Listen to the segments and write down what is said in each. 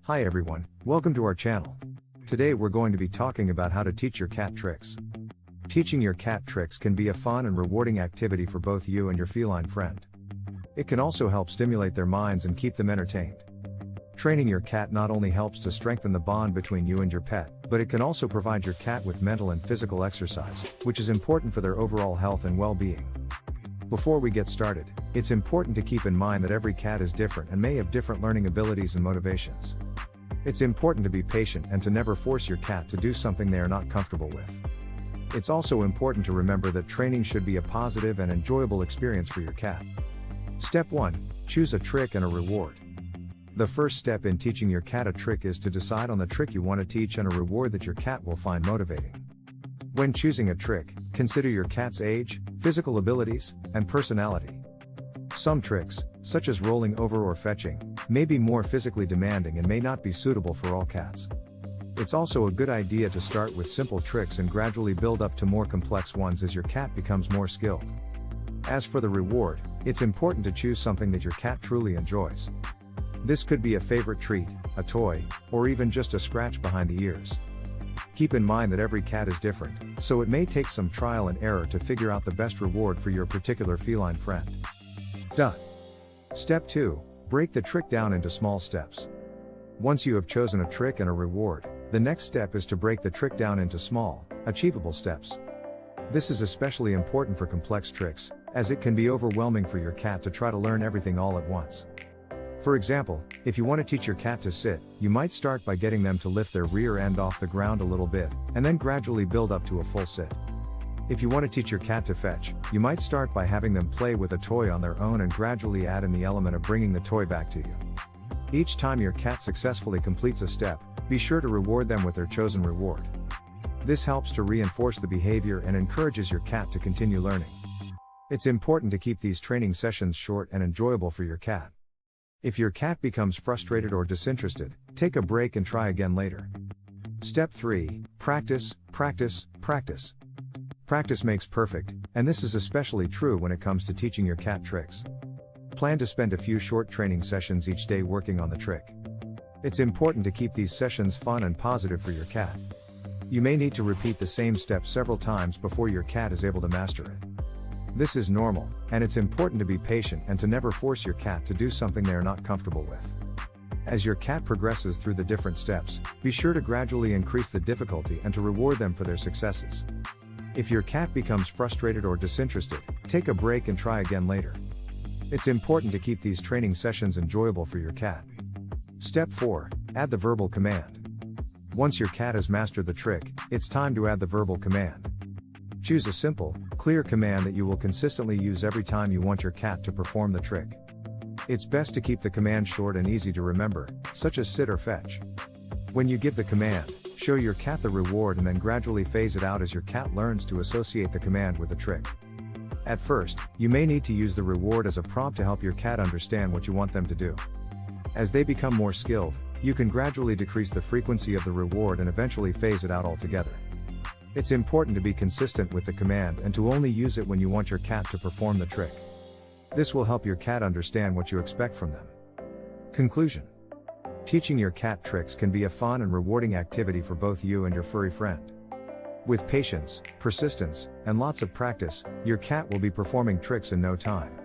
Hi everyone, welcome to our channel. Today we're going to be talking about how to teach your cat tricks. Teaching your cat tricks can be a fun and rewarding activity for both you and your feline friend. It can also help stimulate their minds and keep them entertained. Training your cat not only helps to strengthen the bond between you and your pet, but it can also provide your cat with mental and physical exercise, which is important for their overall health and well-being. Before we get started, it's important to keep in mind that every cat is different and may have different learning abilities and motivations. It's important to be patient and to never force your cat to do something they are not comfortable with. It's also important to remember that training should be a positive and enjoyable experience for your cat. Step 1. Choose a trick and a reward. The first step in teaching your cat a trick is to decide on the trick you want to teach and a reward that your cat will find motivating. When choosing a trick, consider your cat's age, physical abilities, and personality. Some tricks, such as rolling over or fetching, may be more physically demanding and may not be suitable for all cats. It's also a good idea to start with simple tricks and gradually build up to more complex ones as your cat becomes more skilled. As for the reward, it's important to choose something that your cat truly enjoys. This could be a favorite treat, a toy, or even just a scratch behind the ears. Keep in mind that every cat is different, so it may take some trial and error to figure out the best reward for your particular feline friend. Done. Step 2. Break the trick down into small steps. Once you have chosen a trick and a reward, the next step is to break the trick down into small, achievable steps. This is especially important for complex tricks, as it can be overwhelming for your cat to try to learn everything all at once. For example, if you want to teach your cat to sit, you might start by getting them to lift their rear end off the ground a little bit, and then gradually build up to a full sit. If you want to teach your cat to fetch, you might start by having them play with a toy on their own and gradually add in the element of bringing the toy back to you. Each time your cat successfully completes a step, be sure to reward them with their chosen reward. This helps to reinforce the behavior and encourages your cat to continue learning. It's important to keep these training sessions short and enjoyable for your cat. If your cat becomes frustrated or disinterested, take a break and try again later. Step 3. Practice, practice, practice. Practice makes perfect, and this is especially true when it comes to teaching your cat tricks. Plan to spend a few short training sessions each day working on the trick. It's important to keep these sessions fun and positive for your cat. You may need to repeat the same step several times before your cat is able to master it. This is normal, and it's important to be patient and to never force your cat to do something they are not comfortable with. As your cat progresses through the different steps, be sure to gradually increase the difficulty and to reward them for their successes. If your cat becomes frustrated or disinterested, take a break and try again later. It's important to keep these training sessions enjoyable for your cat. Step 4. Add the verbal command. Once your cat has mastered the trick, it's time to add the verbal command. Choose a simple, clear command that you will consistently use every time you want your cat to perform the trick. It's best to keep the command short and easy to remember, such as sit or fetch. When you give the command, show your cat the reward and then gradually phase it out as your cat learns to associate the command with the trick. At first, you may need to use the reward as a prompt to help your cat understand what you want them to do. As they become more skilled, you can gradually decrease the frequency of the reward and eventually phase it out altogether. It's important to be consistent with the command and to only use it when you want your cat to perform the trick. This will help your cat understand what you expect from them. Conclusion. Teaching your cat tricks can be a fun and rewarding activity for both you and your furry friend. With patience, persistence, and lots of practice, your cat will be performing tricks in no time.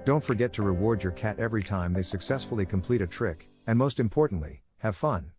Don't forget to reward your cat every time they successfully complete a trick, and most importantly, have fun.